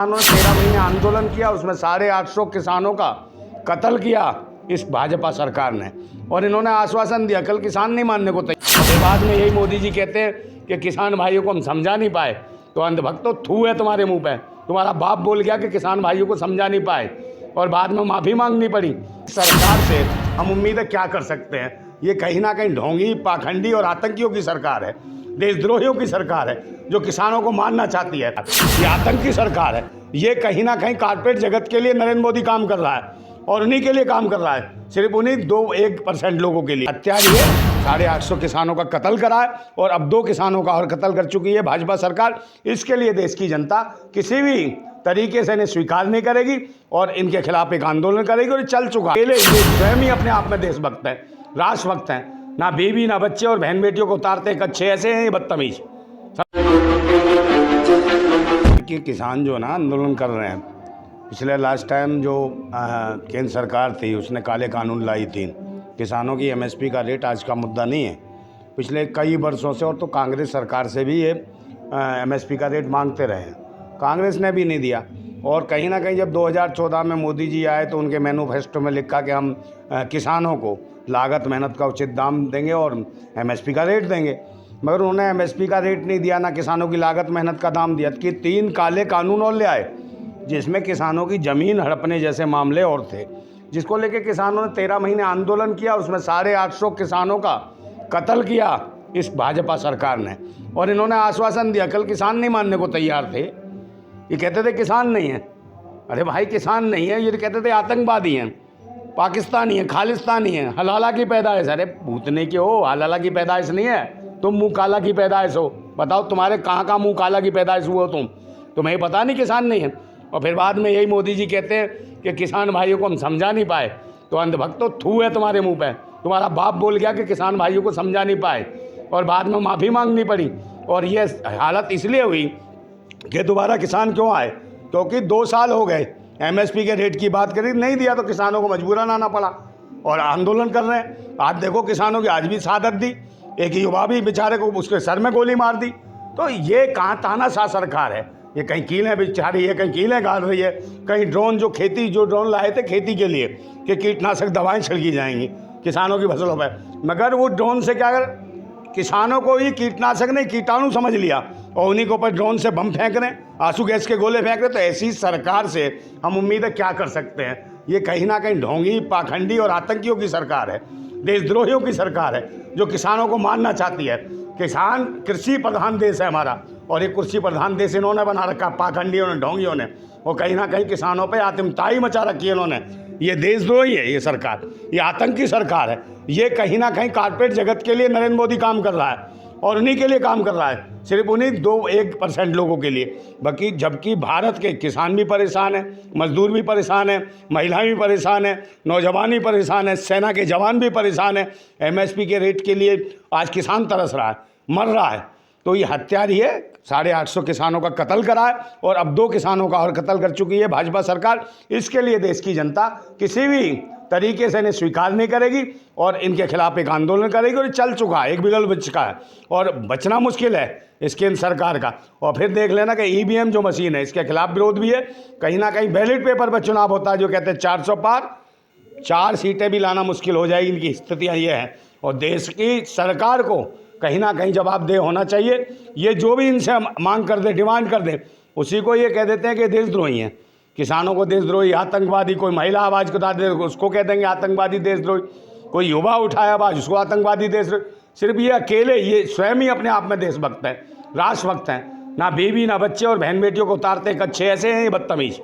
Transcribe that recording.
उन्होंने 13 महीने आंदोलन किया, उसमें 850 किसानों का कत्ल किया इस भाजपा सरकार ने। और इन्होंने आश्वासन दिया, कल किसान नहीं मानने को तैयार। फिर बाद में यही मोदी जी कहते हैं कि किसान भाइयों को हम समझा नहीं पाए। तो अंधभक्तों, थू है तुम्हारे मुंह पे। तुम्हारा बाप बोल गया कि किसान भाइयों को समझा नहीं पाए और बाद में माफ़ी मांगनी पड़ी। सरकार से हम उम्मीदें क्या कर सकते हैं? ये कहीं ना कहीं ढोंगी, पाखंडी और आतंकियों की सरकार है, देशद्रोहियों की सरकार है जो किसानों को मारना चाहती है। ये आतंकी सरकार है। ये कहीं ना कहीं कारपोरेट जगत के लिए नरेंद्र मोदी काम कर रहा है और उन्हीं के लिए काम कर रहा है, सिर्फ उन्हीं 1% लोगों के लिए। हत्या ये 850 किसानों का कत्ल करा है और अब 2 किसानों का और कत्ल कर चुकी है भाजपा सरकार। इसके लिए देश की जनता किसी भी तरीके से इन्हें स्वीकार नहीं करेगी और इनके खिलाफ एक आंदोलन करेगी। और चल चुका ये स्वयं ही अपने आप में देशभक्त है, राष्ट्रभक्त हैं। ना बीवी ना बच्चे और बहन बेटियों को उतारते कच्चे, ऐसे हैं ये बदतमीज। कि किसान जो ना आंदोलन कर रहे हैं, पिछले लास्ट टाइम जो केंद्र सरकार थी उसने काले कानून लाई थी। किसानों की एमएसपी का रेट आज का मुद्दा नहीं है, पिछले कई वर्षों से। और तो कांग्रेस सरकार से भी ये एमएसपी का रेट मांगते रहे हैं, कांग्रेस ने भी नहीं दिया। और कहीं ना कहीं जब 2014 में मोदी जी आए तो उनके मैनिफेस्टो में लिखा कि हम किसानों को लागत मेहनत का उचित दाम देंगे और एमएसपी का रेट देंगे, मगर उन्होंने एमएसपी का रेट नहीं दिया, ना किसानों की लागत मेहनत का दाम दिया। कि 3 काले कानून और ले आए जिसमें किसानों की ज़मीन हड़पने जैसे मामले और थे, जिसको लेके किसानों ने 13 महीने आंदोलन किया। उसमें 850 किसानों का कत्ल किया इस भाजपा सरकार ने। और इन्होंने आश्वासन दिया, कल किसान नहीं मानने को तैयार थे। ये कहते थे किसान नहीं है। अरे भाई, किसान नहीं है, ये कहते थे आतंकवादी हैं, पाकिस्तानी है, खालिस्तानी है, हलाला की पैदाइश। अरे भूतने के हो, हलाला की पैदाइश नहीं है, तुम मुँह काला की पैदाइश हो। बताओ तुम्हारे कहाँ मुँह काला की पैदाइश हुआ हो तुम्हें पता नहीं किसान नहीं है। और फिर बाद में यही मोदी जी कहते हैं कि किसान भाइयों को हम समझा नहीं पाए। तो अंधभक्तों, थू है तुम्हारे मुंह पे। तुम्हारा बाप बोल गया कि किसान भाइयों को समझा नहीं पाए और बाद में माफ़ी मांगनी पड़ी। और ये हालत इसलिए हुई कि दोबारा किसान क्यों आए, क्योंकि 2 साल हो गए एमएसपी के रेट की बात करी, नहीं दिया तो किसानों को मजबूरन आना पड़ा और आंदोलन कर रहे हैं। आज देखो किसानों की आज भी शहादत दी, एक युवा भी बेचारे को उसके सर में गोली मार दी। तो ये कहाँ तानाशाह सरकार है? ये कहीं कीलें बिछा रही है, कहीं कीलें गाड़ रही है, कहीं ड्रोन जो ड्रोन लाए थे खेती के लिए कि कीटनाशक दवाएं छिड़की जाएंगी किसानों की फसलों पर, मगर वो ड्रोन से क्या अगर किसानों को ही कीटनाशक नहीं कीटाणु समझ लिया और उन्हीं के ऊपर ड्रोन से बम फेंक रहे हैं, आंसू गैस के गोले फेंक रहे। तो ऐसी सरकार से हम उम्मीदें क्या कर सकते हैं? ये कहीं ना कहीं ढोंगी, पाखंडी और आतंकियों की सरकार है, देशद्रोहियों की सरकार है जो किसानों को मारना चाहती है। किसान कृषि प्रधान देश है हमारा, और एक कृषि प्रधान देश इन्होंने बना रखा पाखंडियों ने, ढोंगियों ने। और कहीं ना कहीं किसानों पे आतिमताई मचा रखी है इन्होंने। ये देशद्रोही है ये सरकार, ये आतंकी सरकार है। ये कहीं ना कहीं कारपोरेट जगत के लिए नरेंद्र मोदी काम कर रहा है और उन्हीं के लिए काम कर रहा है, सिर्फ उन्हीं 1% लोगों के लिए। बाकी जबकि भारत के किसान भी परेशान है, मजदूर भी परेशान है, महिलाएं भी परेशान है, नौजवान भी परेशान है, सेना के जवान भी परेशान है। एमएसपी के रेट के लिए आज किसान तरस रहा है, मर रहा है। तो ये हत्यारी है, 850 किसानों का कत्ल करा है और अब 2 किसानों का और कत्ल कर चुकी है भाजपा सरकार। इसके लिए देश की जनता किसी भी तरीके से इन्हें स्वीकार नहीं करेगी और इनके खिलाफ एक आंदोलन करेगी। और चल चुका है, एक बिगल बच चुका है और बचना मुश्किल है इस केंद्र सरकार का। और फिर देख लेना कि ईवीएम जो मशीन है इसके खिलाफ विरोध भी है। कहीं ना कहीं बैलेट पेपर पर चुनाव होता है, जो कहते हैं 400 पार, 4 सीटें भी लाना मुश्किल हो जाएगी। इनकी स्थितियाँ ये हैं और देश की सरकार को कहीं ना कहीं जवाबदेह होना चाहिए। ये जो भी इनसे मांग कर दे, डिमांड कर दे, उसी को ये कह देते हैं कि देशद्रोही हैं। किसानों को देशद्रोही, आतंकवादी, कोई महिला आवाज़ उठा दे उसको कह देंगे आतंकवादी, देशद्रोही, कोई युवा उठाए आवाज़ उसको आतंकवादी, देशद्रोही। सिर्फ ये अकेले, ये स्वयं ही अपने आप में देशभक्त हैं, राष्ट्रभक्त हैं। ना बीवी ना बच्चे और बहन बेटियों को उतारते कच्चे, ऐसे हैं ये बदतमीज।